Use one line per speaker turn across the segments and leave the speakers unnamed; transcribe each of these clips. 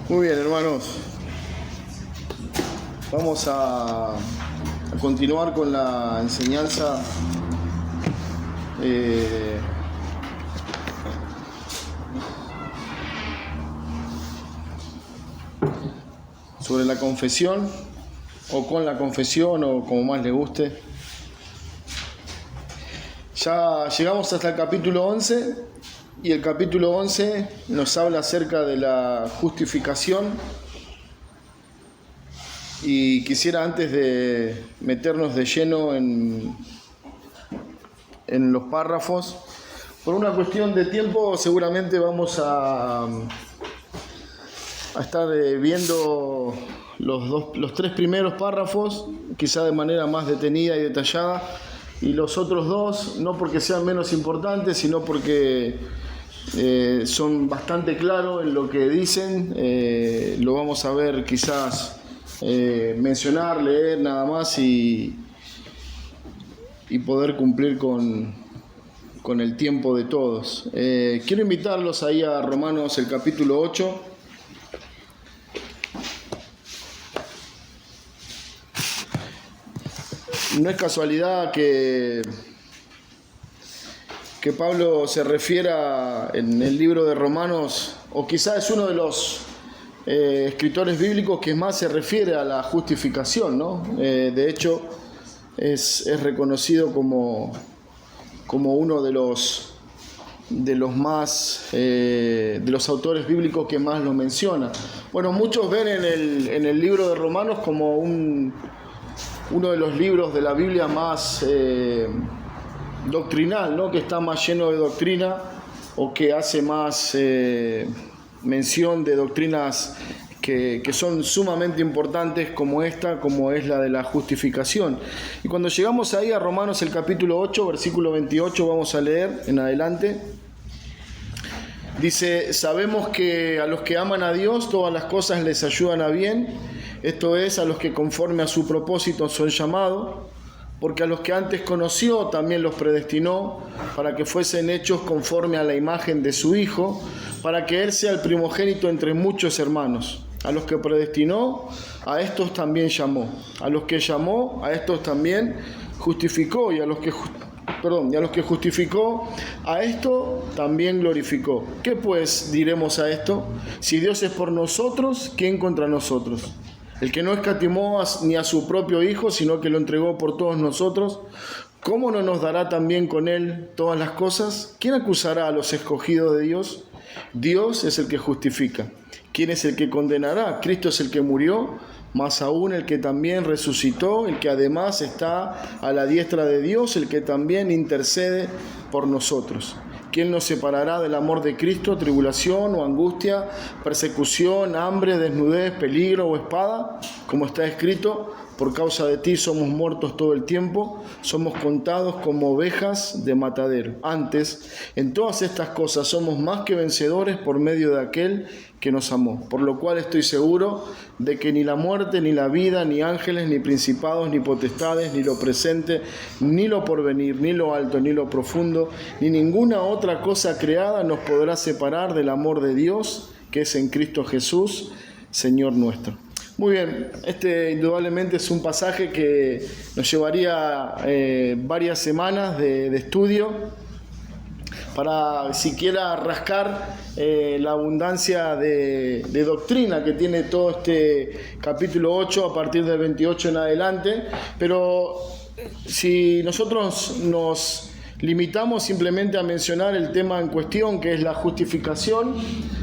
Muy bien, hermanos. Vamos a continuar con la enseñanza sobre la confesión, o con la confesión, o como más le guste. Ya llegamos hasta el capítulo 11, y el capítulo 11 nos habla acerca de la justificación. Y quisiera, antes de meternos de lleno en los párrafos, por una cuestión de tiempo seguramente vamos a estar viendo los tres primeros párrafos, quizá de manera más detenida y detallada, y los otros dos, no porque sean menos importantes, sino porque son bastante claros en lo que dicen. Lo vamos a ver quizás mencionar, leer nada más y poder cumplir con el tiempo de todos. Quiero invitarlos ahí a Romanos, el capítulo 8. No es casualidad que Pablo se refiera en el libro de Romanos, o quizás es uno de los escritores bíblicos que más se refiere a la justificación, ¿no? De hecho, es reconocido como uno de los más de los autores bíblicos que más lo menciona. Bueno, muchos ven en el libro de Romanos como uno de los libros de la Biblia más doctrinal, ¿no? Que está más lleno de doctrina, o que hace más mención de doctrinas que son sumamente importantes, como esta, como es la de la justificación. Y cuando llegamos ahí a Romanos, el capítulo 8, versículo 28, vamos a leer en adelante. Dice: sabemos que a los que aman a Dios todas las cosas les ayudan a bien, esto es, a los que conforme a su propósito son llamados, porque a los que antes conoció también los predestinó para que fuesen hechos conforme a la imagen de su Hijo, para que Él sea el primogénito entre muchos hermanos. A los que predestinó, a estos también llamó. A los que llamó, a estos también justificó. Y a los que justificó, a esto también glorificó. ¿Qué pues diremos a esto? Si Dios es por nosotros, ¿quién contra nosotros? El que no escatimó ni a su propio Hijo, sino que lo entregó por todos nosotros, ¿cómo no nos dará también con Él todas las cosas? ¿Quién acusará a los escogidos de Dios? Dios es el que justifica. ¿Quién es el que condenará? Cristo es el que murió, más aún el que también resucitó, el que además está a la diestra de Dios, el que también intercede por nosotros. ¿Quién nos separará del amor de Cristo? ¿Tribulación o angustia, persecución, hambre, desnudez, peligro o espada? Como está escrito: por causa de ti somos muertos todo el tiempo, somos contados como ovejas de matadero. Antes, en todas estas cosas somos más que vencedores por medio de aquel que nos amó. Por lo cual estoy seguro de que ni la muerte, ni la vida, ni ángeles, ni principados, ni potestades, ni lo presente, ni lo porvenir, ni lo alto, ni lo profundo, ni ninguna otra cosa creada nos podrá separar del amor de Dios, que es en Cristo Jesús, Señor nuestro. Muy bien, este indudablemente es un pasaje que nos llevaría varias semanas de estudio, para siquiera rascar la abundancia de doctrina que tiene todo este capítulo 8 a partir del 28 en adelante. Pero si nosotros nos limitamos simplemente a mencionar el tema en cuestión, que es la justificación,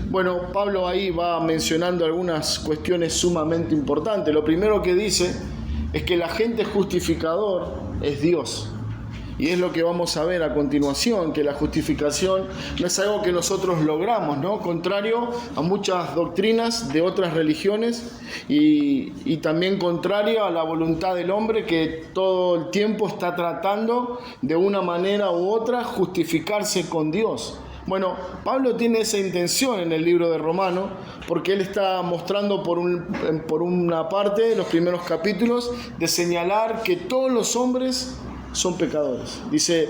bueno, Pablo ahí va mencionando algunas cuestiones sumamente importantes. Lo primero que dice es que el agente justificador es Dios. Y es lo que vamos a ver a continuación, que la justificación no es algo que nosotros logramos, ¿no? Contrario a muchas doctrinas de otras religiones y también contrario a la voluntad del hombre, que todo el tiempo está tratando de una manera u otra justificarse con Dios. Bueno, Pablo tiene esa intención en el libro de Romanos, porque él está mostrando por una parte, en los primeros capítulos, de señalar que todos los hombres son pecadores. Dice: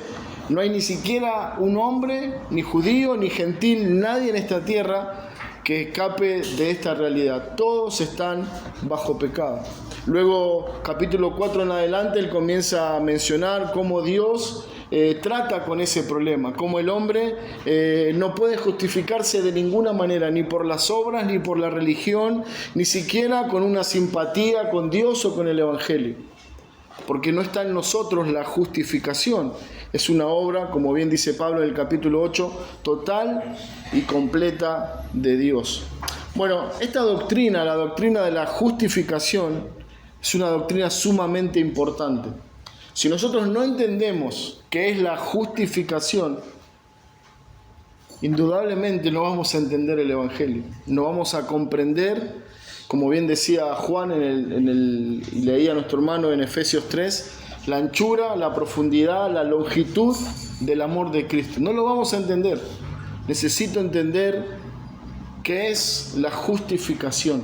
no hay ni siquiera un hombre, ni judío, ni gentil, nadie en esta tierra que escape de esta realidad. Todos están bajo pecado. Luego, capítulo 4 en adelante, él comienza a mencionar cómo Dios trata con ese problema, cómo el hombre no puede justificarse de ninguna manera, ni por las obras, ni por la religión, ni siquiera con una simpatía con Dios o con el Evangelio, porque no está en nosotros la justificación. Es una obra, como bien dice Pablo en el capítulo 8, total y completa de Dios. Bueno, esta doctrina, la doctrina de la justificación, es una doctrina sumamente importante. Si nosotros no entendemos qué es la justificación, indudablemente no vamos a entender el Evangelio, no vamos a comprender, como bien decía Juan y leía nuestro hermano en Efesios 3, la anchura, la profundidad, la longitud del amor de Cristo. No lo vamos a entender. Necesito entender qué es la justificación.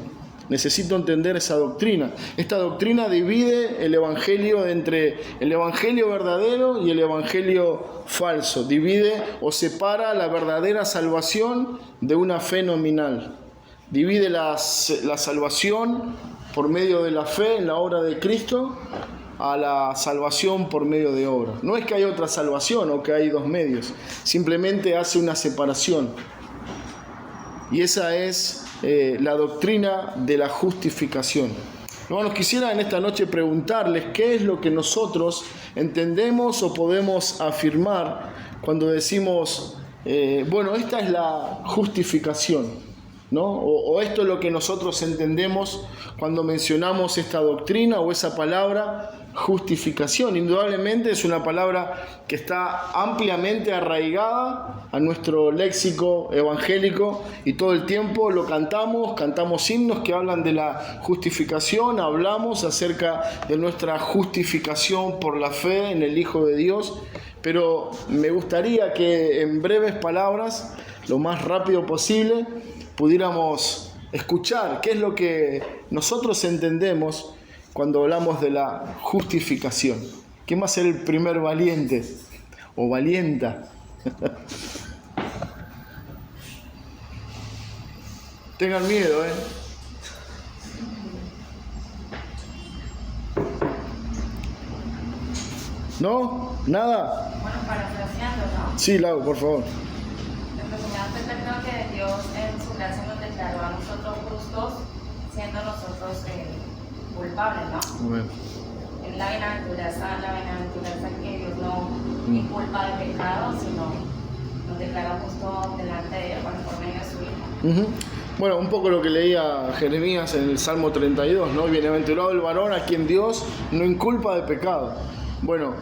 Necesito entender esa doctrina. Esta doctrina divide el Evangelio entre el Evangelio verdadero y el Evangelio falso. Divide o separa la verdadera salvación de una fe nominal. Divide la salvación por medio de la fe en la obra de Cristo a la salvación por medio de obra. No es que hay otra salvación o que hay dos medios. Simplemente hace una separación. Y esa es la doctrina de la justificación. Hermanos, quisiera en esta noche preguntarles qué es lo que nosotros entendemos o podemos afirmar cuando decimos, esta es la justificación, ¿no? O esto es lo que nosotros entendemos cuando mencionamos esta doctrina o esa palabra justificación. Indudablemente es una palabra que está ampliamente arraigada a nuestro léxico evangélico y todo el tiempo lo cantamos himnos que hablan de la justificación, hablamos acerca de nuestra justificación por la fe en el Hijo de Dios, pero me gustaría que en breves palabras, lo más rápido posible, pudiéramos escuchar qué es lo que nosotros entendemos cuando hablamos de la justificación. ¿Quién va a ser el primer valiente o valienta? Tengan miedo, ¿No? ¿Nada?
Bueno, parafraseando, ¿no?
Sí, Lau, por favor.
Representante creo que Dios en su gracia nos declaró a nosotros justos, siendo nosotros culpables, ¿no?
Bueno.
Es la bienaventuranza que Dios no inculpa de pecado, sino nos declara justo delante de Él, por medio de su Hijo.
Bueno, un poco lo que leía Jeremías en el Salmo 32, ¿no? Bienaventurado el varón a quien Dios no inculpa de pecado. Bueno,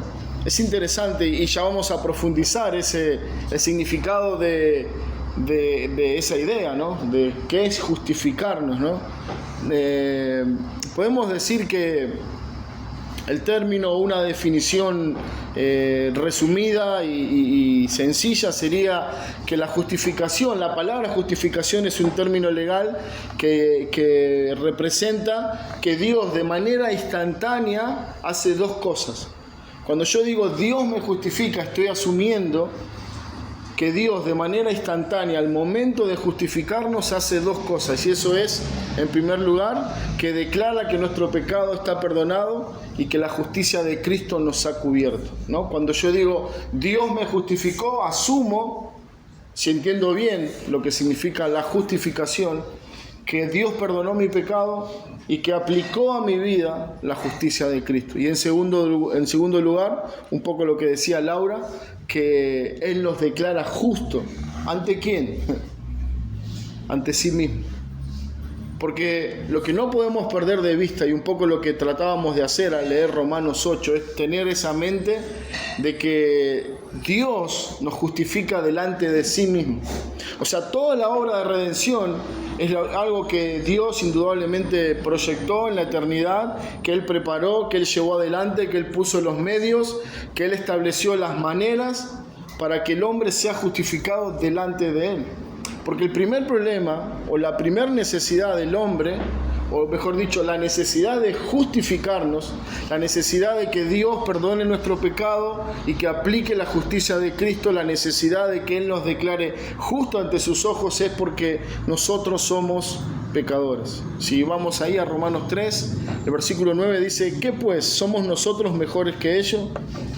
es interesante y ya vamos a profundizar el significado de esa idea, ¿no? De qué es justificarnos, ¿no? Podemos decir que el término, una definición resumida y sencilla sería que la justificación, la palabra justificación es un término legal que representa que Dios de manera instantánea hace dos cosas. Cuando yo digo Dios me justifica, estoy asumiendo que Dios de manera instantánea, al momento de justificarnos, hace dos cosas. Y eso es, en primer lugar, que declara que nuestro pecado está perdonado y que la justicia de Cristo nos ha cubierto, ¿no? Cuando yo digo Dios me justificó, asumo, si entiendo bien lo que significa la justificación, que Dios perdonó mi pecado y que aplicó a mi vida la justicia de Cristo. Y en segundo lugar, un poco lo que decía Laura, que Él nos declara justo. ¿Ante quién? Ante sí mismo. Porque lo que no podemos perder de vista, y un poco lo que tratábamos de hacer al leer Romanos 8, es tener esa mente de que Dios nos justifica delante de sí mismo. O sea, toda la obra de redención es algo que Dios indudablemente proyectó en la eternidad, que Él preparó, que Él llevó adelante, que Él puso los medios, que Él estableció las maneras para que el hombre sea justificado delante de Él. Porque el primer problema, o la primera necesidad del hombre, o mejor dicho, la necesidad de justificarnos, la necesidad de que Dios perdone nuestro pecado y que aplique la justicia de Cristo, la necesidad de que Él nos declare justo ante sus ojos, es porque nosotros somos pecadores. Si vamos ahí a Romanos 3, el versículo 9 dice: ¿qué pues? ¿Somos nosotros mejores que ellos?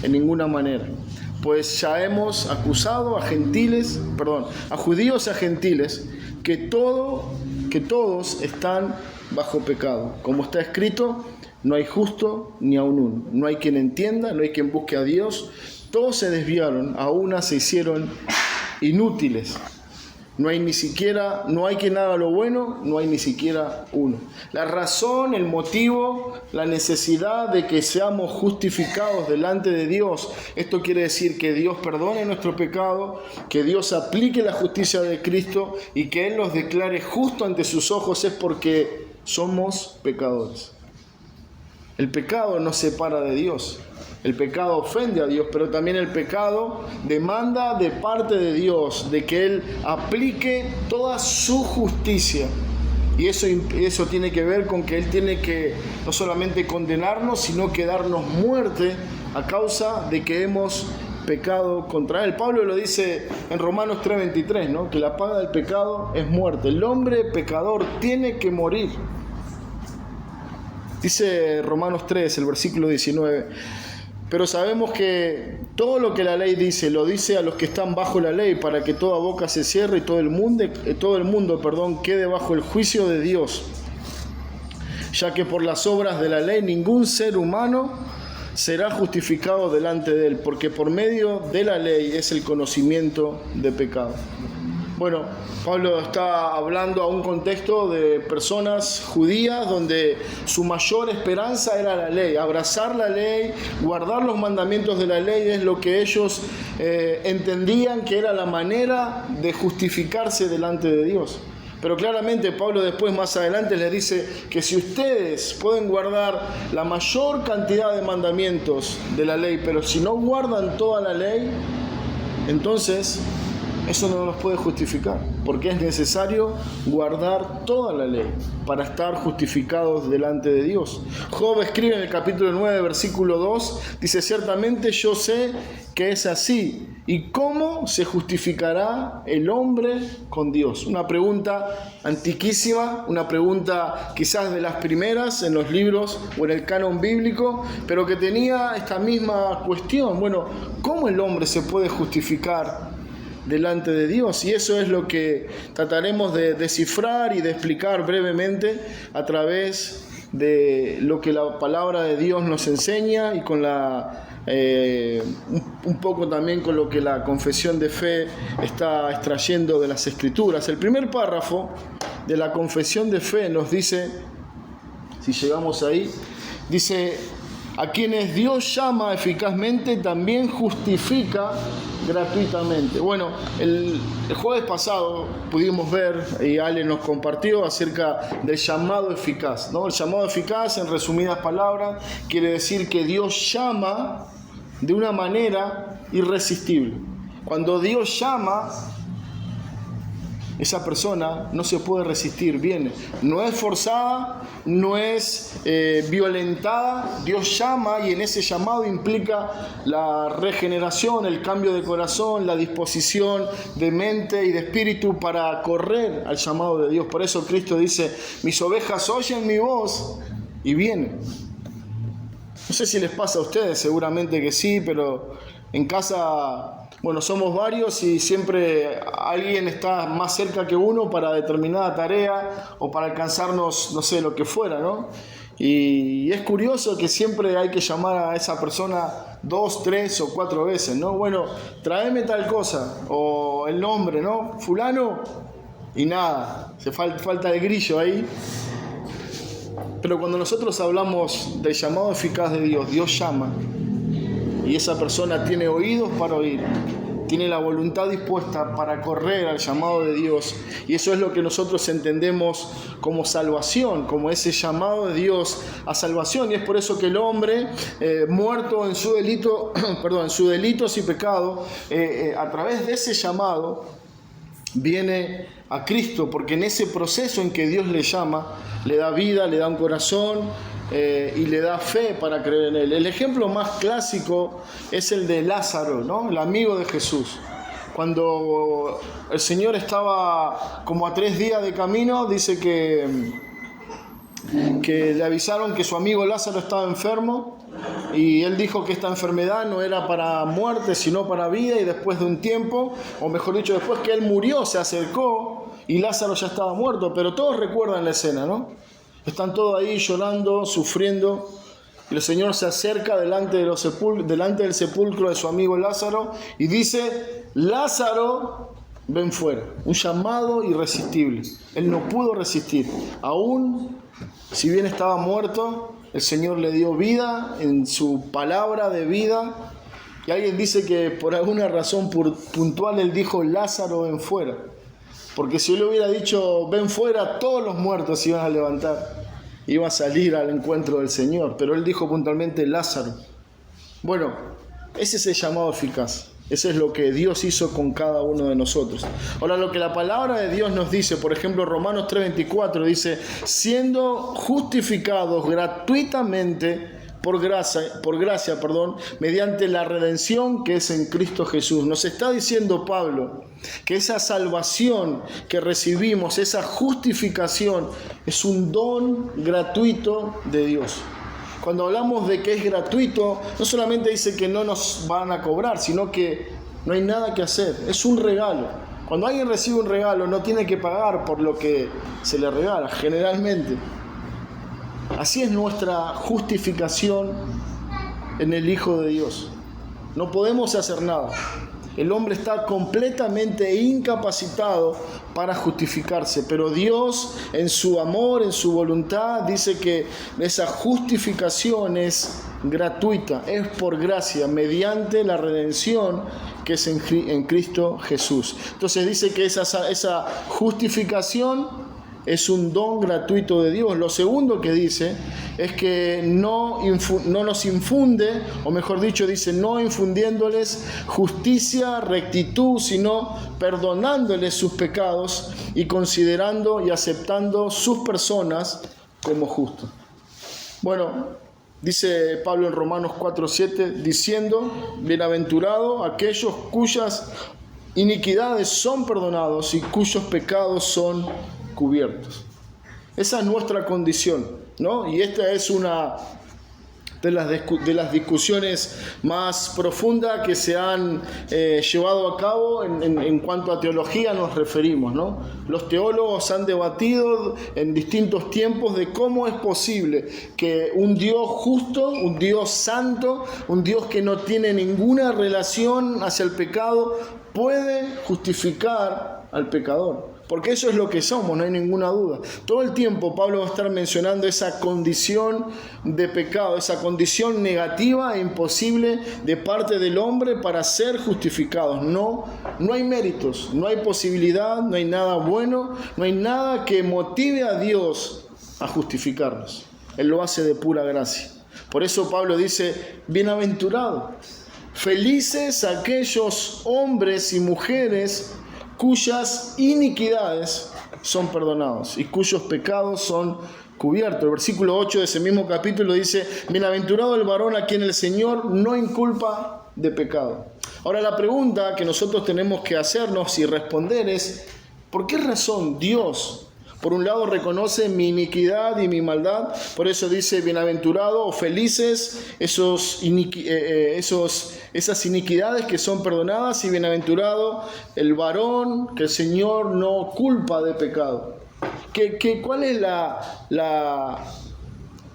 En ninguna manera. Pues ya hemos acusado a judíos y a gentiles, que todos están bajo pecado. Como está escrito: no hay justo ni aun uno. No hay quien entienda, no hay quien busque a Dios. Todos se desviaron, a una se hicieron inútiles. No hay quien haga lo bueno, no hay ni siquiera uno. La razón, el motivo, la necesidad de que seamos justificados delante de Dios, esto quiere decir que Dios perdone nuestro pecado, que Dios aplique la justicia de Cristo y que Él nos declare justo ante sus ojos, es porque somos pecadores. El pecado nos separa de Dios. El pecado ofende a Dios, pero también el pecado demanda de parte de Dios de que Él aplique toda su justicia. Y eso tiene que ver con que Él tiene que no solamente condenarnos, sino que darnos muerte a causa de que hemos pecado contra Él. Pablo lo dice en Romanos 3:23, ¿no? Que la paga del pecado es muerte. El hombre pecador tiene que morir. Dice Romanos 3, el versículo 19: pero sabemos que todo lo que la ley dice, lo dice a los que están bajo la ley, para que toda boca se cierre y todo el mundo quede bajo el juicio de Dios. Ya que por las obras de la ley ningún ser humano será justificado delante de Él, porque por medio de la ley es el conocimiento de pecado. Bueno, Pablo está hablando a un contexto de personas judías donde su mayor esperanza era la ley. Abrazar la ley, guardar los mandamientos de la ley es lo que ellos entendían que era la manera de justificarse delante de Dios. Pero claramente Pablo después, más adelante, les dice que si ustedes pueden guardar la mayor cantidad de mandamientos de la ley, pero si no guardan toda la ley, entonces eso no nos puede justificar, porque es necesario guardar toda la ley para estar justificados delante de Dios. Job escribe en el capítulo 9, versículo 2, dice: ciertamente yo sé que es así, ¿y cómo se justificará el hombre con Dios? Una pregunta antiquísima, una pregunta quizás de las primeras en los libros o en el canon bíblico, pero que tenía esta misma cuestión. Bueno, ¿cómo el hombre se puede justificar delante de Dios? Y eso es lo que trataremos de descifrar y de explicar brevemente a través de lo que la palabra de Dios nos enseña y con un poco también con lo que la confesión de fe está extrayendo de las Escrituras. El primer párrafo de la confesión de fe nos dice, si llegamos ahí, dice: a quienes Dios llama eficazmente, también justifica gratuitamente. Bueno, el jueves pasado pudimos ver, y Ale nos compartió, acerca del llamado eficaz, ¿no? El llamado eficaz, en resumidas palabras, quiere decir que Dios llama de una manera irresistible. Cuando Dios llama, esa persona no se puede resistir, viene. No es forzada, no es violentada. Dios llama, y en ese llamado implica la regeneración, el cambio de corazón, la disposición de mente y de espíritu para correr al llamado de Dios. Por eso Cristo dice: mis ovejas oyen mi voz y vienen. No sé si les pasa a ustedes, seguramente que sí, pero en casa, bueno, somos varios y siempre alguien está más cerca que uno para determinada tarea o para alcanzarnos, no sé, lo que fuera, ¿no? Y es curioso que siempre hay que llamar a esa persona 2, 3 o 4 veces, ¿no? Bueno, tráeme tal cosa, o el nombre, ¿no? Fulano, y nada, se falta el grillo ahí. Pero cuando nosotros hablamos del llamado eficaz de Dios, Dios llama, y esa persona tiene oídos para oír, tiene la voluntad dispuesta para correr al llamado de Dios. Y eso es lo que nosotros entendemos como salvación, como ese llamado de Dios a salvación. Y es por eso que el hombre, muerto en su delito, en sus delitos y pecados, a través de ese llamado, viene a Cristo, porque en ese proceso en que Dios le llama, le da vida, le da un corazón y le da fe para creer en Él. El ejemplo más clásico es el de Lázaro, ¿no? El amigo de Jesús. Cuando el Señor estaba como a 3 días de camino, dice que le avisaron que su amigo Lázaro estaba enfermo, y él dijo que esta enfermedad no era para muerte sino para vida, y después de un tiempo, o mejor dicho, después que él murió, se acercó y Lázaro ya estaba muerto. Pero todos recuerdan la escena, ¿no? Están todos ahí llorando, sufriendo, y el Señor se acerca delante del sepulcro de su amigo Lázaro y dice: Lázaro, ven fuera. Un llamado irresistible. Él no pudo resistir. Aún si bien estaba muerto, el Señor le dio vida en su palabra de vida. Y alguien dice que por alguna razón puntual él dijo: Lázaro, ven fuera. Porque si él hubiera dicho ven fuera, todos los muertos se iban a levantar, iban a salir al encuentro del Señor. Pero él dijo puntualmente: Lázaro. Bueno, ese es el llamado eficaz. Ese es lo que Dios hizo con cada uno de nosotros. Ahora, lo que la palabra de Dios nos dice, por ejemplo, Romanos 3:24 dice: siendo justificados gratuitamente por gracia, mediante la redención que es en Cristo Jesús. Nos está diciendo Pablo que esa salvación que recibimos, esa justificación, es un don gratuito de Dios. Cuando hablamos de que es gratuito, no solamente dice que no nos van a cobrar, sino que no hay nada que hacer. Es un regalo. Cuando alguien recibe un regalo, no tiene que pagar por lo que se le regala, generalmente. Así es nuestra justificación en el Hijo de Dios. No podemos hacer nada. El hombre está completamente incapacitado para justificarse, pero Dios, en su amor, en su voluntad, dice que esa justificación es gratuita, es por gracia, mediante la redención que es en Cristo Jesús. Entonces dice que esa justificación es un don gratuito de Dios. Lo segundo que dice es que no nos infunde, o mejor dicho, dice no infundiéndoles justicia, rectitud, sino perdonándoles sus pecados y considerando y aceptando sus personas como justos. Bueno, dice Pablo en Romanos 4:7, diciendo: bienaventurado aquellos cuyas iniquidades son perdonados y cuyos pecados son cubiertos. Esa es nuestra condición, ¿no? Y esta es una de las discusiones más profundas que se han llevado a cabo en cuanto a teología nos referimos, ¿no? Los teólogos han debatido en distintos tiempos de cómo es posible que un Dios justo, un Dios santo, un Dios que no tiene ninguna relación hacia el pecado, puede justificar al pecador. Porque eso es lo que somos, no hay ninguna duda. Todo el tiempo Pablo va a estar mencionando esa condición de pecado, esa condición negativa e imposible de parte del hombre para ser justificados. No hay méritos, no hay posibilidad, no hay nada bueno, no hay nada que motive a Dios a justificarnos. Él lo hace de pura gracia. Por eso Pablo dice: bienaventurado, felices aquellos hombres y mujeres cuyas iniquidades son perdonados y cuyos pecados son cubiertos. El versículo 8 de ese mismo capítulo dice: bienaventurado el varón a quien el Señor no inculpa de pecado. Ahora, la pregunta que nosotros tenemos que hacernos y responder es: ¿por qué razón Dios, por un lado, reconoce mi iniquidad y mi maldad? Por eso dice: bienaventurado o felices esas iniquidades que son perdonadas, y bienaventurado el varón que el Señor no culpa de pecado. ¿Cuál es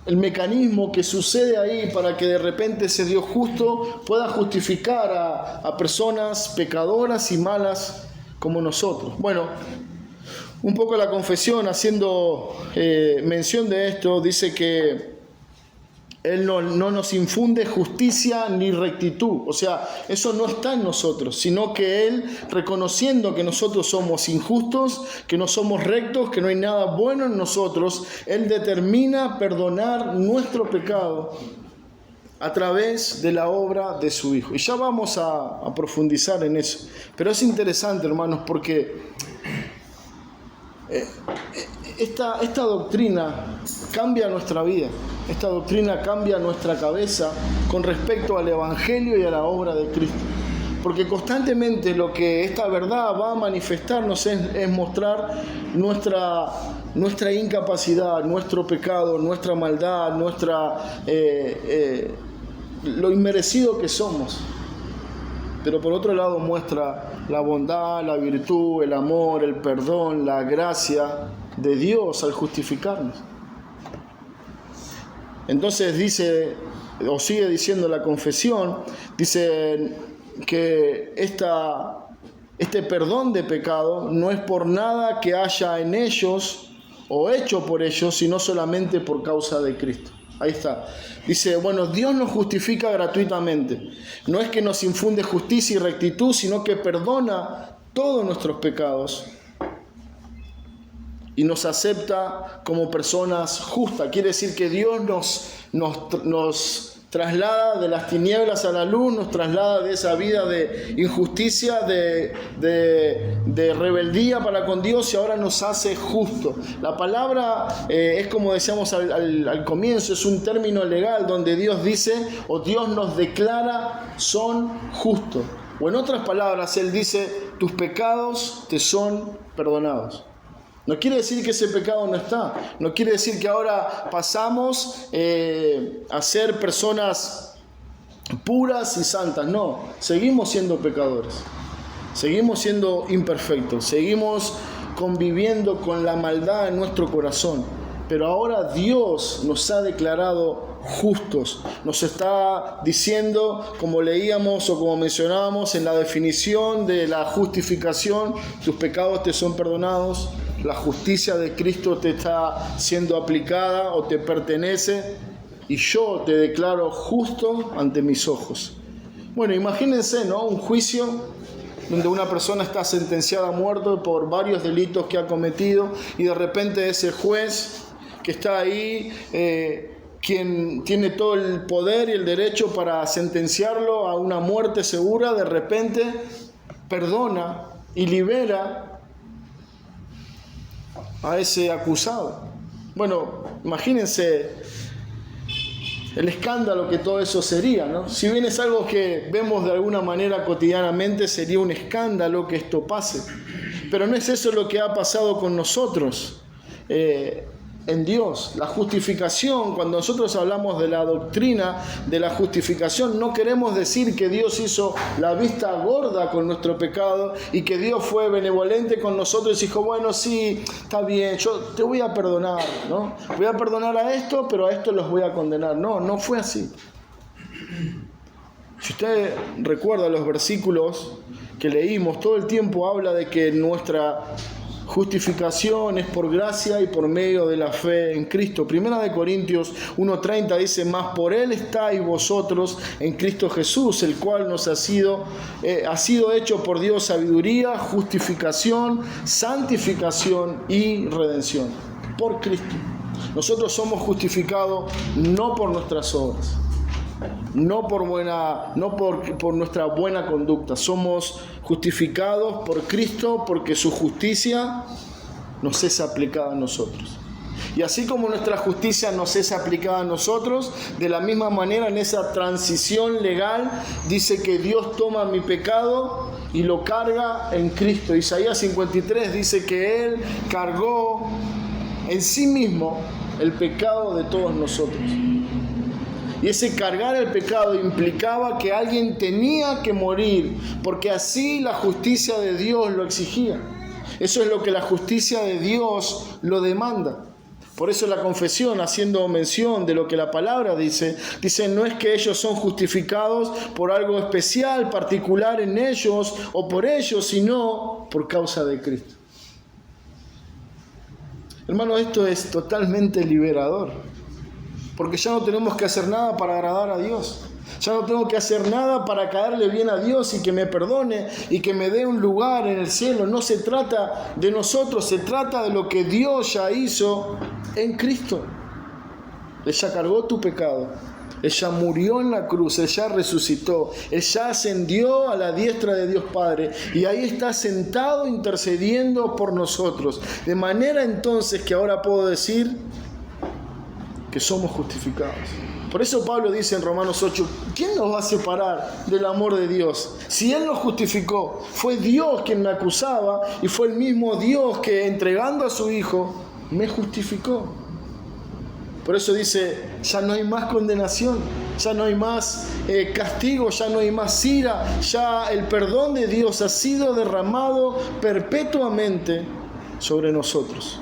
el mecanismo que sucede ahí para que de repente ese Dios justo pueda justificar a personas pecadoras y malas como nosotros? Bueno, un poco la confesión, haciendo mención de esto, dice que Él no nos infunde justicia ni rectitud. O sea, eso no está en nosotros, sino que Él, reconociendo que nosotros somos injustos, que no somos rectos, que no hay nada bueno en nosotros, Él determina perdonar nuestro pecado a través de la obra de su Hijo. Y ya vamos a profundizar en eso. Pero es interesante, hermanos, porque esta doctrina cambia nuestra vida. Esta doctrina cambia nuestra cabeza con respecto al Evangelio y a la obra de Cristo. Porque constantemente lo que esta verdad va a manifestarnos es mostrar nuestra incapacidad, nuestro pecado, nuestra maldad, lo inmerecido que somos. Pero por otro lado muestra la bondad, la virtud, el amor, el perdón, la gracia de Dios al justificarnos. Entonces dice, o sigue diciendo la confesión, dice que este perdón de pecado no es por nada que haya en ellos o hecho por ellos, sino solamente por causa de Cristo. Ahí está. Dice, bueno, Dios nos justifica gratuitamente. No es que nos infunde justicia y rectitud, sino que perdona todos nuestros pecados y nos acepta como personas justas. Quiere decir que Dios nos traslada de las tinieblas a la luz, nos traslada de esa vida de injusticia, de rebeldía para con Dios, y ahora nos hace justos. La palabra es como decíamos al comienzo, es un término legal donde Dios dice, o Dios nos declara, son justos. O en otras palabras, Él dice, tus pecados te son perdonados. No quiere decir que ese pecado no está. No quiere decir que ahora pasamos a ser personas puras y santas. No, seguimos siendo pecadores. Seguimos siendo imperfectos. Seguimos conviviendo con la maldad en nuestro corazón. Pero ahora Dios nos ha declarado justos. Nos está diciendo, como leíamos o como mencionábamos en la definición de la justificación, tus pecados te son perdonados. La justicia de Cristo te está siendo aplicada o te pertenece, y yo te declaro justo ante mis ojos. Bueno, imagínense, ¿no? Un juicio donde una persona está sentenciada a muerte por varios delitos que ha cometido, y de repente ese juez que está ahí, quien tiene todo el poder y el derecho para sentenciarlo a una muerte segura, de repente perdona y libera a ese acusado. Bueno, imagínense el escándalo que todo eso sería, ¿no? Si bien es algo que vemos de alguna manera cotidianamente, sería un escándalo que esto pase. Pero no es eso lo que ha pasado con nosotros en Dios. La justificación, cuando nosotros hablamos de la doctrina de la justificación, no queremos decir que Dios hizo la vista gorda con nuestro pecado y que Dios fue benevolente con nosotros y dijo, bueno, sí, está bien, yo te voy a perdonar, ¿no? Voy a perdonar a esto, pero a esto los voy a condenar. No, no fue así. Si usted recuerda los versículos que leímos, todo el tiempo habla de que nuestra justificación es por gracia y por medio de la fe en Cristo. Primera de Corintios 1:30 dice, mas por Él estáis vosotros en Cristo Jesús, el cual nos ha sido hecho por Dios sabiduría, justificación, santificación y redención. Por Cristo. Nosotros somos justificados no por nuestras obras, no por nuestra buena conducta. Somos justificados por Cristo porque su justicia nos es aplicada a nosotros. Y así como nuestra justicia nos es aplicada a nosotros, de la misma manera en esa transición legal dice que Dios toma mi pecado y lo carga en Cristo. Isaías 53 dice que Él cargó en sí mismo el pecado de todos nosotros. Y ese cargar el pecado implicaba que alguien tenía que morir, porque así la justicia de Dios lo exigía. Eso es lo que la justicia de Dios lo demanda. Por eso la confesión, haciendo mención de lo que la palabra dice, no es que ellos son justificados por algo especial, particular en ellos o por ellos, sino por causa de Cristo. Hermano, esto es totalmente liberador. Porque ya no tenemos que hacer nada para agradar a Dios. Ya no tengo que hacer nada para caerle bien a Dios y que me perdone y que me dé un lugar en el cielo. No se trata de nosotros, se trata de lo que Dios ya hizo en Cristo. Él ya cargó tu pecado. Él ya murió en la cruz, Él ya resucitó, Él ya ascendió a la diestra de Dios Padre y ahí está sentado intercediendo por nosotros. De manera entonces que ahora puedo decir que somos justificados. Por eso Pablo dice en Romanos 8, ¿quién nos va a separar del amor de Dios? Si Él nos justificó, fue Dios quien me acusaba y fue el mismo Dios que entregando a su Hijo me justificó. Por eso dice, ya no hay más condenación, ya no hay más castigo, ya no hay más ira, ya el perdón de Dios ha sido derramado perpetuamente sobre nosotros.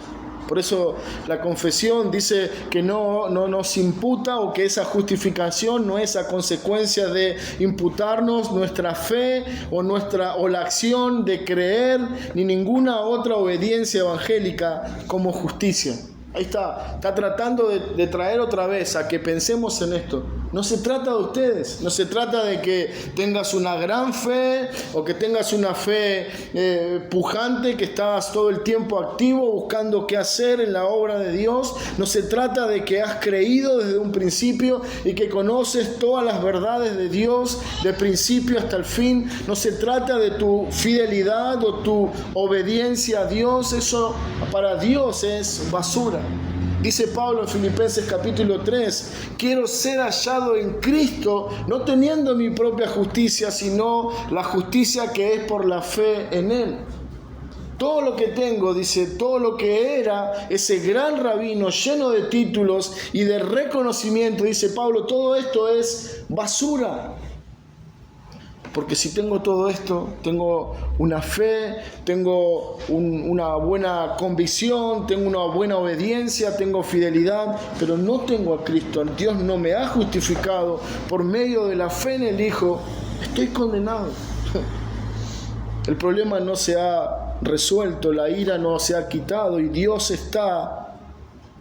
Por eso la confesión dice que no nos imputa, o que esa justificación no es a consecuencia de imputarnos nuestra fe o la acción de creer, ni ninguna otra obediencia evangélica como justicia. Ahí está tratando de traer otra vez a que pensemos en esto. No se trata de ustedes, no se trata de que tengas una gran fe o que tengas una fe pujante, que estás todo el tiempo activo buscando qué hacer en la obra de Dios. No se trata de que has creído desde un principio y que conoces todas las verdades de Dios de principio hasta el fin. No se trata de tu fidelidad o tu obediencia a Dios. Eso para Dios es basura. Dice Pablo en Filipenses capítulo 3, quiero ser hallado en Cristo, no teniendo mi propia justicia, sino la justicia que es por la fe en Él. Todo lo que tengo, dice, todo lo que era ese gran rabino lleno de títulos y de reconocimiento, dice Pablo, todo esto es basura. Porque si tengo todo esto, tengo una fe, tengo una buena convicción, tengo una buena obediencia, tengo fidelidad, pero no tengo a Cristo. Dios no me ha justificado por medio de la fe en el Hijo. Estoy condenado. El problema no se ha resuelto, la ira no se ha quitado y Dios está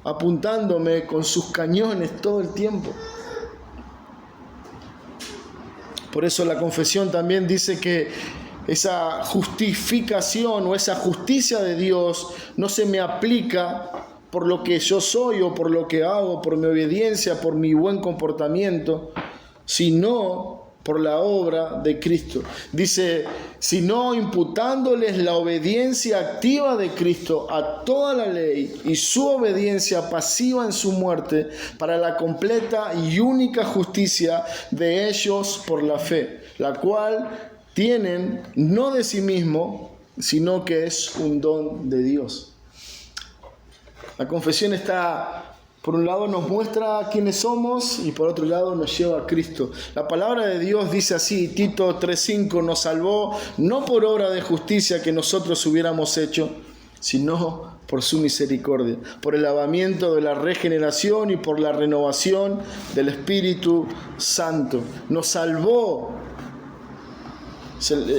apuntándome con sus cañones todo el tiempo. Por eso la confesión también dice que esa justificación o esa justicia de Dios no se me aplica por lo que yo soy o por lo que hago, por mi obediencia, por mi buen comportamiento, sino por la obra de Cristo. Dice, sino imputándoles la obediencia activa de Cristo a toda la ley y su obediencia pasiva en su muerte para la completa y única justicia de ellos por la fe, la cual tienen no de sí mismo, sino que es un don de Dios. La confesión está, por un lado nos muestra quiénes somos y por otro lado nos lleva a Cristo. La palabra de Dios dice así, Tito 3:5, nos salvó no por obra de justicia que nosotros hubiéramos hecho, sino por su misericordia, por el lavamiento de la regeneración y por la renovación del Espíritu Santo. Nos salvó.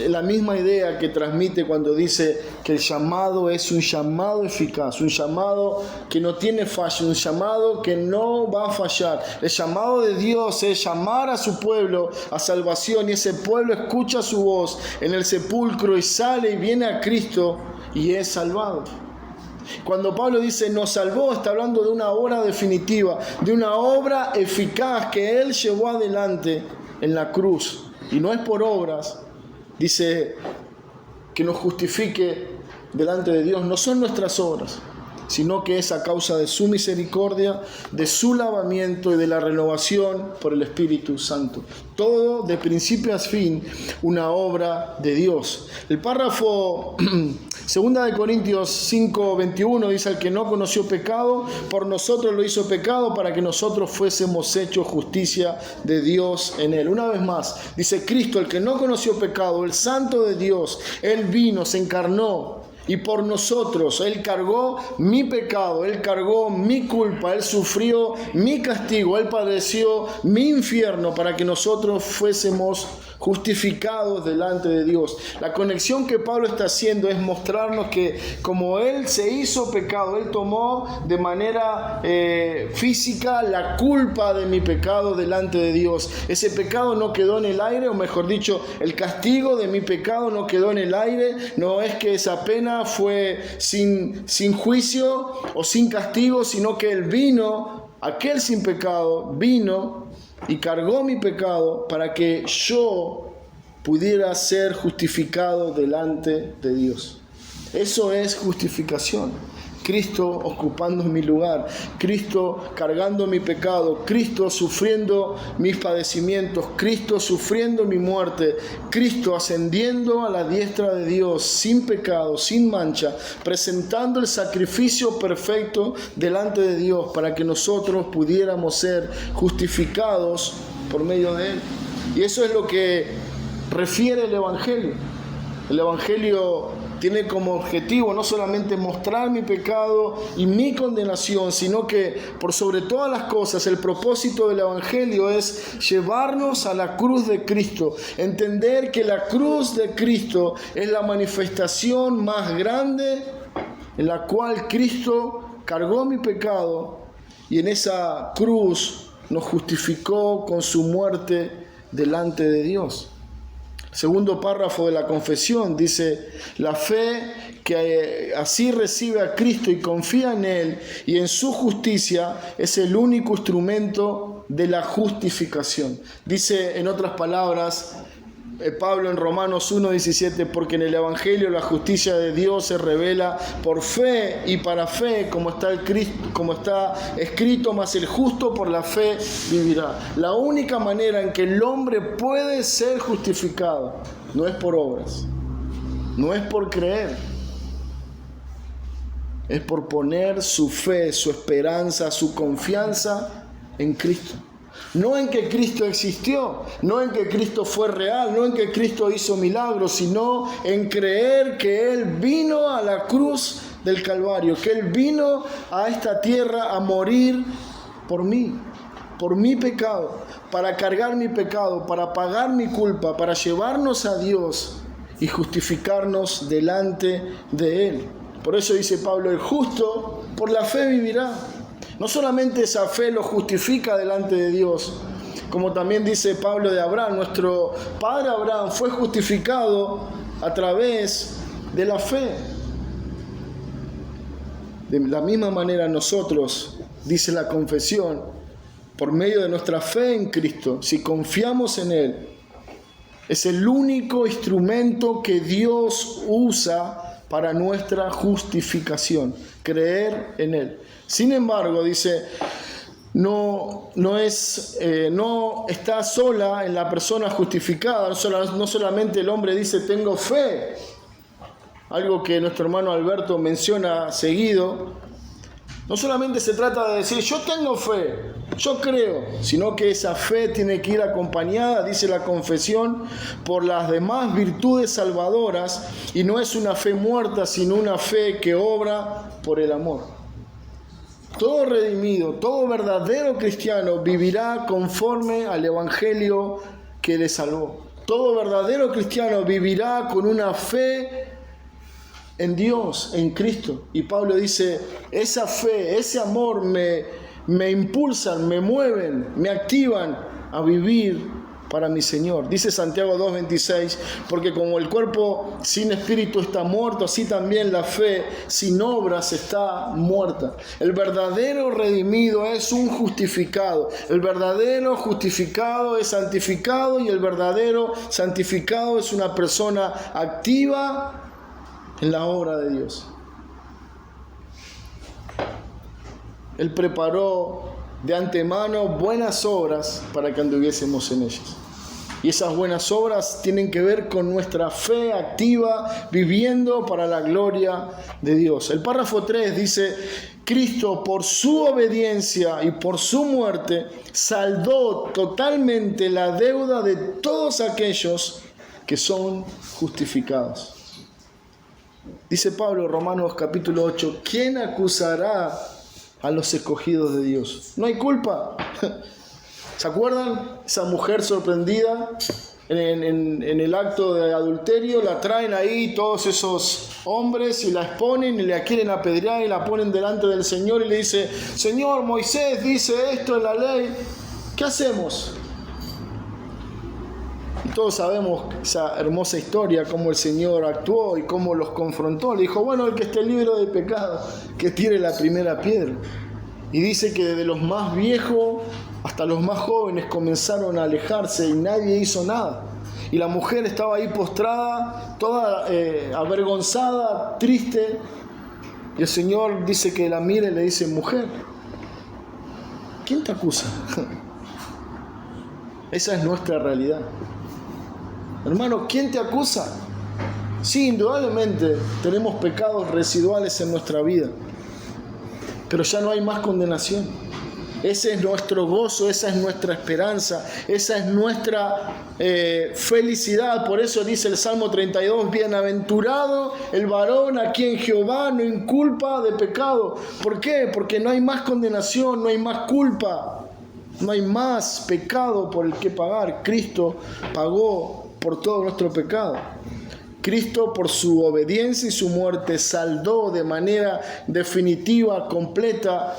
La misma idea que transmite cuando dice que el llamado es un llamado eficaz, un llamado que no tiene fallo, un llamado que no va a fallar. El llamado de Dios es llamar a su pueblo a salvación y ese pueblo escucha su voz en el sepulcro y sale y viene a Cristo y es salvado. Cuando Pablo dice nos salvó, está hablando de una obra definitiva, de una obra eficaz que Él llevó adelante en la cruz. Y no es por obras. Dice que nos justifique delante de Dios, no son nuestras obras, sino que es a causa de su misericordia, de su lavamiento y de la renovación por el Espíritu Santo. Todo de principio a fin, una obra de Dios. El párrafo 2 Corintios 5:21 dice, al que no conoció pecado, por nosotros lo hizo pecado para que nosotros fuésemos hechos justicia de Dios en él. Una vez más, dice Cristo, el que no conoció pecado, el Santo de Dios, Él vino, se encarnó. Y por nosotros, Él cargó mi pecado, Él cargó mi culpa, Él sufrió mi castigo, Él padeció mi infierno para que nosotros fuésemos justificados delante de Dios. La conexión que Pablo está haciendo es mostrarnos que como Él se hizo pecado, Él tomó de manera física la culpa de mi pecado delante de Dios. Ese pecado no quedó en el aire, o mejor dicho, el castigo de mi pecado no quedó en el aire. No es que esa pena fue sin juicio o sin castigo, sino que Él vino, aquel sin pecado, vino y cargó mi pecado para que yo pudiera ser justificado delante de Dios. Eso es justificación. Cristo ocupando mi lugar, Cristo cargando mi pecado, Cristo sufriendo mis padecimientos, Cristo sufriendo mi muerte, Cristo ascendiendo a la diestra de Dios sin pecado, sin mancha, presentando el sacrificio perfecto delante de Dios para que nosotros pudiéramos ser justificados por medio de Él. Y eso es lo que refiere el Evangelio. El Evangelio tiene como objetivo no solamente mostrar mi pecado y mi condenación, sino que por sobre todas las cosas el propósito del Evangelio es llevarnos a la cruz de Cristo, entender que la cruz de Cristo es la manifestación más grande en la cual Cristo cargó mi pecado y en esa cruz nos justificó con su muerte delante de Dios. Segundo párrafo de la confesión dice: la fe que así recibe a Cristo y confía en Él y en su justicia es el único instrumento de la justificación. Dice en otras palabras Pablo en Romanos 1:17, porque en el Evangelio la justicia de Dios se revela por fe y para fe, como está escrito, mas el justo por la fe vivirá. La única manera en que el hombre puede ser justificado no es por obras, no es por creer, es por poner su fe, su esperanza, su confianza en Cristo. No en que Cristo existió, no en que Cristo fue real, no en que Cristo hizo milagros, sino en creer que Él vino a la cruz del Calvario, que Él vino a esta tierra a morir por mí, por mi pecado, para cargar mi pecado, para pagar mi culpa, para llevarnos a Dios y justificarnos delante de Él. Por eso dice Pablo: el justo por la fe vivirá. No solamente esa fe lo justifica delante de Dios, como también dice Pablo de Abraham, nuestro padre Abraham fue justificado a través de la fe. De la misma manera nosotros, dice la confesión, por medio de nuestra fe en Cristo, si confiamos en Él, es el único instrumento que Dios usa para nuestra justificación, creer en Él. Sin embargo, dice, no está sola en la persona justificada. No solamente el hombre dice tengo fe, algo que nuestro hermano Alberto menciona seguido. No solamente se trata de decir yo tengo fe, yo creo, sino que esa fe tiene que ir acompañada, dice la confesión, por las demás virtudes salvadoras, y no es una fe muerta, sino una fe que obra por el amor. Todo redimido, todo verdadero cristiano vivirá conforme al Evangelio que le salvó. Todo verdadero cristiano vivirá con una fe en Dios, en Cristo. Y Pablo dice, esa fe, ese amor me impulsan, me mueven, me activan a vivir para mi Señor. Dice Santiago 2:26, porque como el cuerpo sin espíritu está muerto, así también la fe sin obras está muerta. El verdadero redimido es un justificado. El verdadero justificado es santificado, y el verdadero santificado es una persona activa en la obra de Dios. Él preparó de antemano buenas obras para que anduviésemos en ellas. Y esas buenas obras tienen que ver con nuestra fe activa, viviendo para la gloria de Dios. El párrafo 3 dice, Cristo por su obediencia y por su muerte saldó totalmente la deuda de todos aquellos que son justificados. Dice Pablo, Romanos capítulo 8, ¿quién acusará a los escogidos de Dios? No hay culpa. ¿Se acuerdan? Esa mujer sorprendida en el acto de adulterio, la traen ahí todos esos hombres y la exponen y la quieren apedrear y la ponen delante del Señor y le dice, Señor, Moisés dice esto en la ley, ¿qué hacemos? Y todos sabemos esa hermosa historia, cómo el Señor actuó y cómo los confrontó. Le dijo, bueno, el que esté libre de pecado, que tire la primera piedra. Y dice que desde los más viejos Hasta los más jóvenes comenzaron a alejarse y nadie hizo nada. Y la mujer estaba ahí postrada, toda avergonzada, triste. Y el Señor dice que la mira y le dice: mujer, ¿quién te acusa? Esa es nuestra realidad. Hermano, ¿quién te acusa? Sí, indudablemente tenemos pecados residuales en nuestra vida, pero ya no hay más condenación. Ese es nuestro gozo, esa es nuestra esperanza, esa es nuestra felicidad. Por eso dice el Salmo 32, bienaventurado el varón a quien Jehová no inculpa de pecado. ¿Por qué? Porque no hay más condenación, no hay más culpa, no hay más pecado por el que pagar. Cristo pagó por todo nuestro pecado. Cristo, por su obediencia y su muerte, saldó de manera definitiva, completa,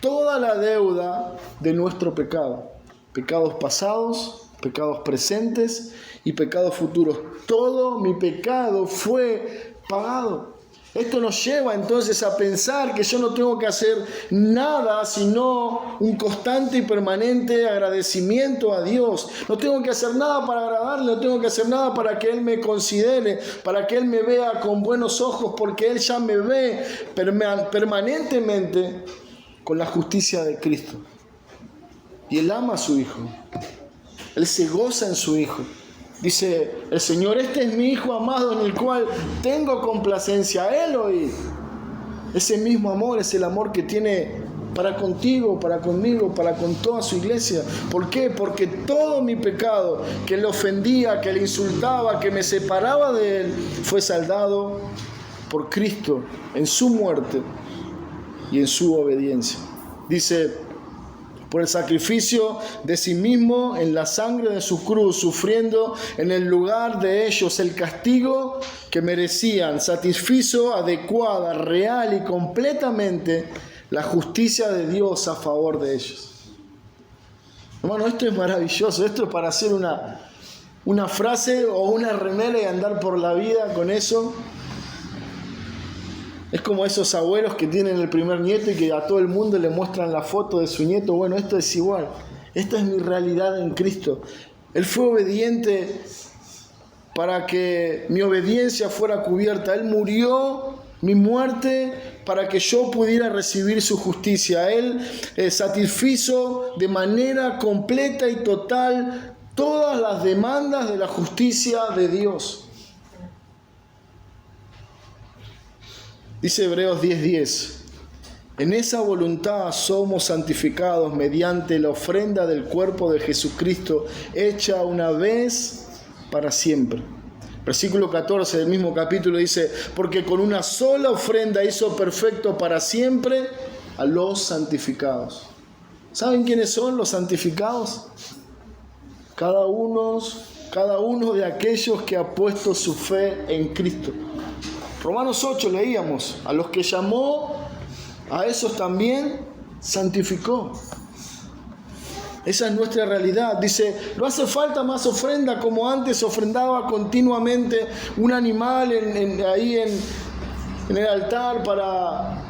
toda la deuda de nuestro pecado. Pecados pasados, pecados presentes y pecados futuros. Todo mi pecado fue pagado. Esto nos lleva entonces a pensar que yo no tengo que hacer nada sino un constante y permanente agradecimiento a Dios. No tengo que hacer nada para agradarle, no tengo que hacer nada para que Él me considere, para que Él me vea con buenos ojos, porque Él ya me ve permanentemente con la justicia de Cristo. Y Él ama a su Hijo. Él se goza en su Hijo. Dice el Señor: este es mi Hijo amado en el cual tengo complacencia. A Él oí. Ese mismo amor es el amor que tiene para contigo, para conmigo, para con toda su iglesia. ¿Por qué? Porque todo mi pecado que le ofendía, que le insultaba, que me separaba de Él, fue saldado por Cristo en su muerte y en su obediencia. Dice: por el sacrificio de sí mismo en la sangre de su cruz, sufriendo en el lugar de ellos el castigo que merecían, satisfizo adecuada, real y completamente la justicia de Dios a favor de ellos. Hermano, esto es maravilloso. Esto es para hacer una frase o una remera y andar por la vida con eso. Es como esos abuelos que tienen el primer nieto y que a todo el mundo le muestran la foto de su nieto. Bueno, esto es igual. Esta es mi realidad en Cristo. Él fue obediente para que mi obediencia fuera cubierta. Él murió mi muerte para que yo pudiera recibir su justicia. Él satisfizo de manera completa y total todas las demandas de la justicia de Dios. Dice Hebreos 10:10, en esa voluntad somos santificados mediante la ofrenda del cuerpo de Jesucristo, hecha una vez para siempre. Versículo 14 del mismo capítulo dice: porque con una sola ofrenda hizo perfecto para siempre a los santificados. ¿Saben quiénes son los santificados? Cada uno de aquellos que ha puesto su fe en Cristo. Romanos 8 leíamos: a los que llamó, a esos también santificó. Esa es nuestra realidad. Dice: no hace falta más ofrenda como antes ofrendaba continuamente un animal ahí en el altar para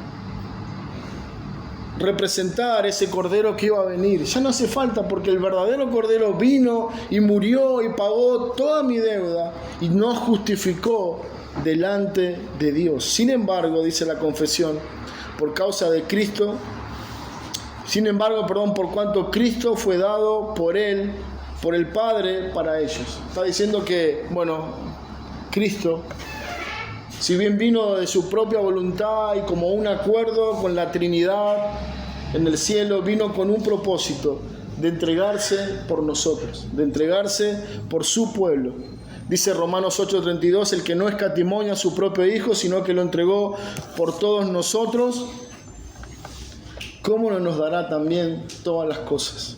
representar ese cordero que iba a venir. Ya no hace falta, porque el verdadero cordero vino y murió y pagó toda mi deuda y nos justificó delante de Dios. Sin embargo, dice la confesión, por causa de Cristo, por cuanto Cristo fue dado por Él, por el Padre, para ellos. Está diciendo que, Cristo, si bien vino de su propia voluntad y como un acuerdo con la Trinidad en el cielo, vino con un propósito de entregarse por nosotros, de entregarse por su pueblo. Dice Romanos 8:32, el que no escatimó a su propio Hijo, sino que lo entregó por todos nosotros, ¿cómo no nos dará también todas las cosas?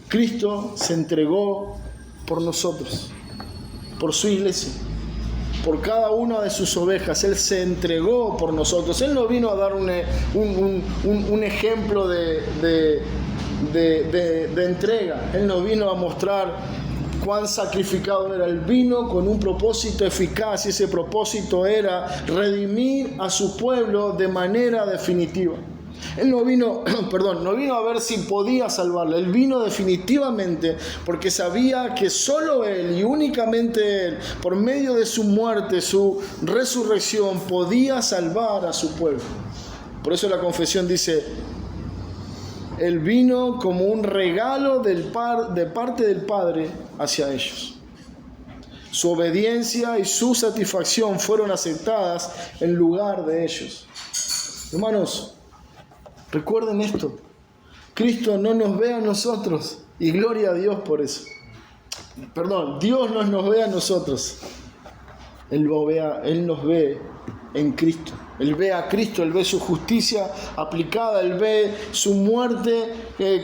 Cristo se entregó por nosotros, por su iglesia, por cada una de sus ovejas. Él se entregó por nosotros. Él no vino a dar un ejemplo de entrega. Él no vino a mostrar cuán sacrificado era. Él vino con un propósito eficaz, y ese propósito era redimir a su pueblo de manera definitiva. Él no vino, no vino a ver si podía salvarla. Él vino definitivamente porque sabía que solo Él y únicamente Él, por medio de su muerte, su resurrección, podía salvar a su pueblo. Por eso la confesión dice: Él vino como un regalo de parte del Padre hacia ellos. Su obediencia y su satisfacción fueron aceptadas en lugar de ellos. Hermanos, recuerden esto: Cristo no nos ve a nosotros, y gloria a Dios por eso. Dios no nos ve a nosotros. Él nos ve en Cristo. Él ve a Cristo, Él ve su justicia aplicada, Él ve su muerte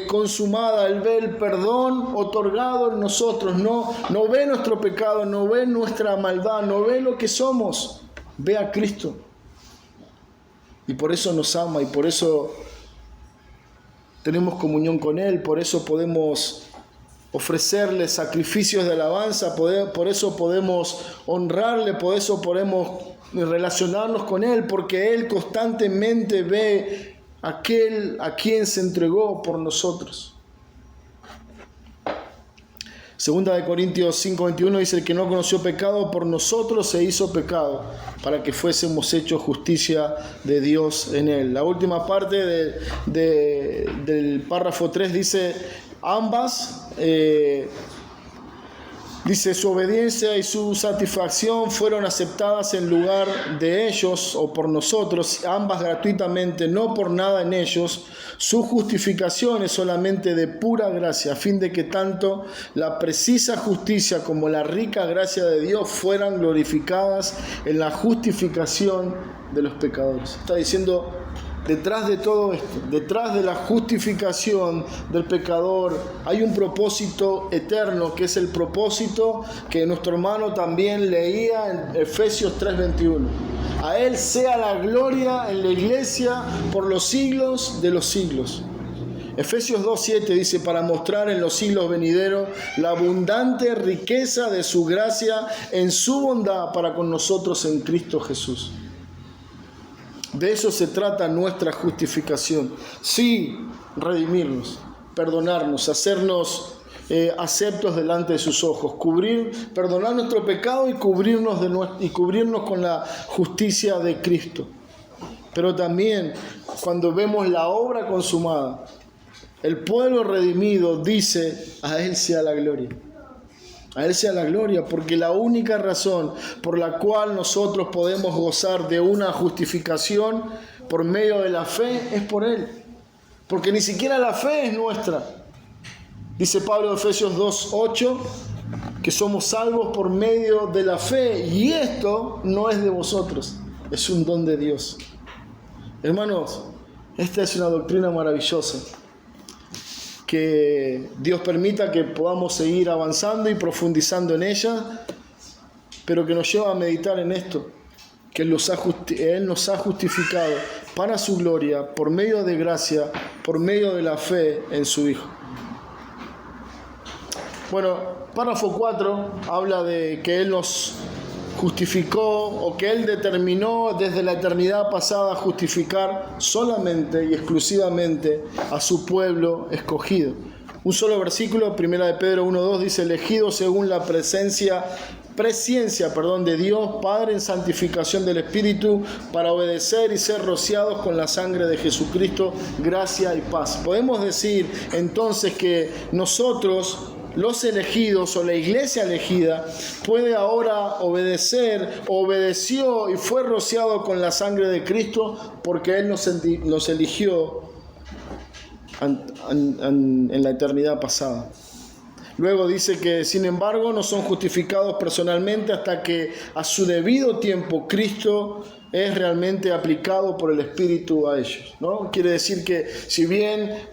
consumada, Él ve el perdón otorgado en nosotros. No ve nuestro pecado, no ve nuestra maldad, no ve lo que somos. Ve a Cristo. Y por eso nos ama, y por eso tenemos comunión con Él, por eso podemos ofrecerle sacrificios de alabanza, por eso podemos honrarle, por eso podemos relacionarnos con Él, porque Él constantemente ve a aquel a quien se entregó por nosotros. Segunda de Corintios 5:21 dice: el que no conoció pecado por nosotros se hizo pecado, para que fuésemos hechos justicia de Dios en Él. La última parte del párrafo 3 dice: ambas, dice, su obediencia y su satisfacción fueron aceptadas en lugar de ellos o por nosotros, ambas gratuitamente, no por nada en ellos. Su justificación es solamente de pura gracia, a fin de que tanto la precisa justicia como la rica gracia de Dios fueran glorificadas en la justificación de los pecadores. Está diciendo, detrás de todo esto, detrás de la justificación del pecador, hay un propósito eterno, que es el propósito que nuestro hermano también leía en Efesios 3:21. A Él sea la gloria en la iglesia por los siglos de los siglos. Efesios 2:7 dice: para mostrar en los siglos venideros la abundante riqueza de su gracia en su bondad para con nosotros en Cristo Jesús. De eso se trata nuestra justificación. Sí, redimirnos, perdonarnos, hacernos aceptos delante de sus ojos, perdonar nuestro pecado y cubrirnos con la justicia de Cristo. Pero también, cuando vemos la obra consumada, el pueblo redimido dice: a Él sea la gloria. A Él sea la gloria, porque la única razón por la cual nosotros podemos gozar de una justificación por medio de la fe es por Él. Porque ni siquiera la fe es nuestra. Dice Pablo en Efesios 2:8 que somos salvos por medio de la fe, y esto no es de vosotros, es un don de Dios. Hermanos, esta es una doctrina maravillosa. Que Dios permita que podamos seguir avanzando y profundizando en ella, pero que nos lleva a meditar en esto, que Él nos ha justificado para su gloria, por medio de gracia, por medio de la fe en su Hijo. Bueno, párrafo 4 habla de que Él nos justificó, o que Él determinó desde la eternidad pasada justificar solamente y exclusivamente a su pueblo escogido. Un solo versículo, 1 de Pedro 1:2 dice: elegido según la presciencia de Dios Padre en santificación del Espíritu, para obedecer y ser rociados con la sangre de Jesucristo, gracia y paz. Podemos decir entonces que nosotros, los elegidos, o la iglesia elegida, puede ahora obedeció y fue rociado con la sangre de Cristo, porque Él nos eligió en la eternidad pasada. Luego dice que, sin embargo, no son justificados personalmente hasta que a su debido tiempo Cristo es realmente aplicado por el Espíritu a ellos, ¿no? Quiere decir que si bien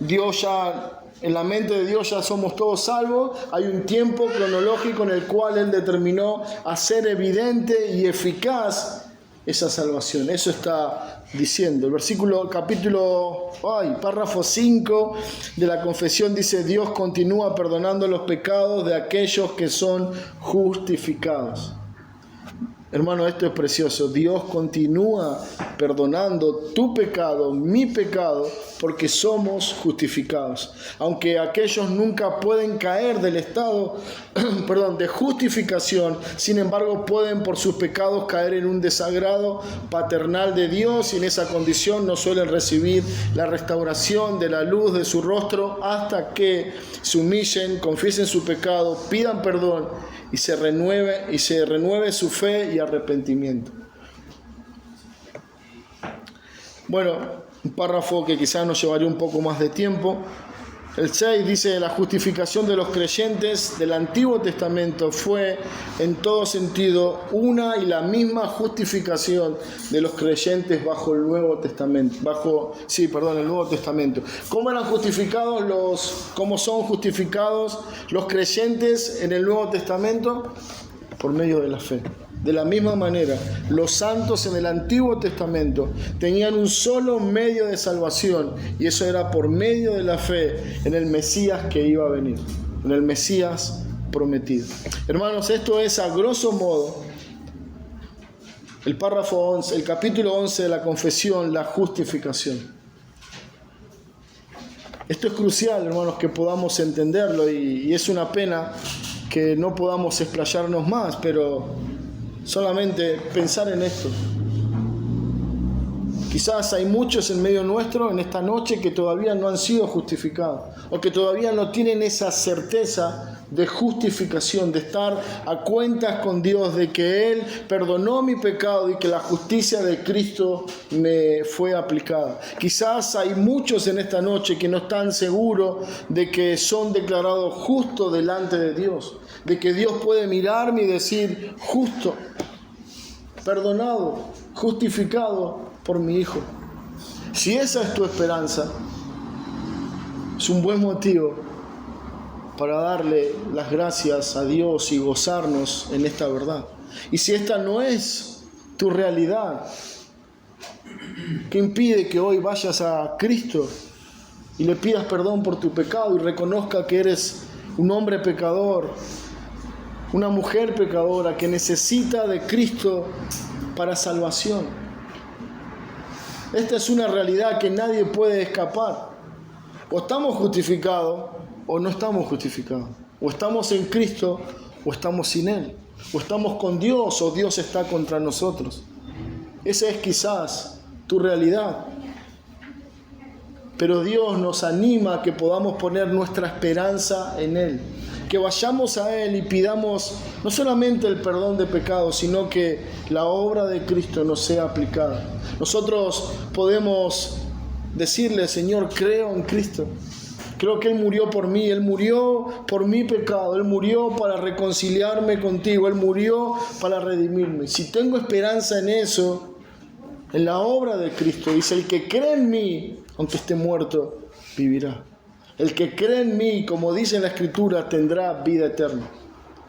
en la mente de Dios ya somos todos salvos, hay un tiempo cronológico en el cual Él determinó hacer evidente y eficaz esa salvación. Eso está diciendo. El párrafo 5 de la confesión dice: Dios continúa perdonando los pecados de aquellos que son justificados. Hermano, esto es precioso. Dios continúa perdonando tu pecado, mi pecado, porque somos justificados. Aunque aquellos nunca pueden caer del estado de justificación, sin embargo pueden por sus pecados caer en un desagrado paternal de Dios, y en esa condición no suelen recibir la restauración de la luz de su rostro hasta que se humillen, confiesen su pecado, pidan perdón y se renueve su fe y arrepentimiento. Bueno, un párrafo que quizás nos llevaría un poco más de tiempo. El 6 dice: la justificación de los creyentes del Antiguo Testamento fue en todo sentido una y la misma justificación de los creyentes bajo el Nuevo Testamento. El Nuevo Testamento. ¿Cómo cómo son justificados los creyentes en el Nuevo Testamento? Por medio de la fe. De la misma manera, los santos en el Antiguo Testamento tenían un solo medio de salvación, y eso era por medio de la fe en el Mesías que iba a venir, en el Mesías prometido. Hermanos, esto es a grosso modo el párrafo 11, el capítulo 11 de la confesión, la justificación. Esto es crucial, hermanos, que podamos entenderlo, y es una pena que no podamos explayarnos más, pero solamente pensar en esto. Quizás hay muchos en medio nuestro en esta noche que todavía no han sido justificados, o que todavía no tienen esa certeza de justificación, de estar a cuentas con Dios, de que Él perdonó mi pecado y que la justicia de Cristo me fue aplicada. Quizás hay muchos en esta noche que no están seguros de que son declarados justos delante de Dios, de que Dios puede mirarme y decir: justo, perdonado, justificado por mi Hijo. Si esa es tu esperanza, es un buen motivo para darle las gracias a Dios y gozarnos en esta verdad. Y si esta no es tu realidad, ¿qué impide que hoy vayas a Cristo y le pidas perdón por tu pecado y reconozca que eres un hombre pecador, una mujer pecadora que necesita de Cristo para salvación? Esta es una realidad que nadie puede escapar. O estamos justificados o no estamos justificados. O estamos en Cristo o estamos sin Él. O estamos con Dios o Dios está contra nosotros. Esa es quizás tu realidad. Pero Dios nos anima a que podamos poner nuestra esperanza en Él. Que vayamos a Él y pidamos no solamente el perdón de pecados, sino que la obra de Cristo nos sea aplicada. Nosotros podemos decirle: Señor, creo en Cristo. Creo que Él murió por mí, Él murió por mi pecado, Él murió para reconciliarme contigo, Él murió para redimirme. Si tengo esperanza en eso, en la obra de Cristo, dice: el que cree en mí, aunque esté muerto, vivirá. El que cree en mí, como dice en la Escritura, tendrá vida eterna.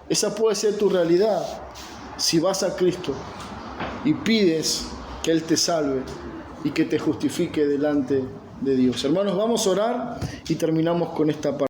Esa puede ser tu realidad si vas a Cristo y pides que Él te salve y que te justifique delante de Dios. Hermanos, vamos a orar y terminamos con esta parte.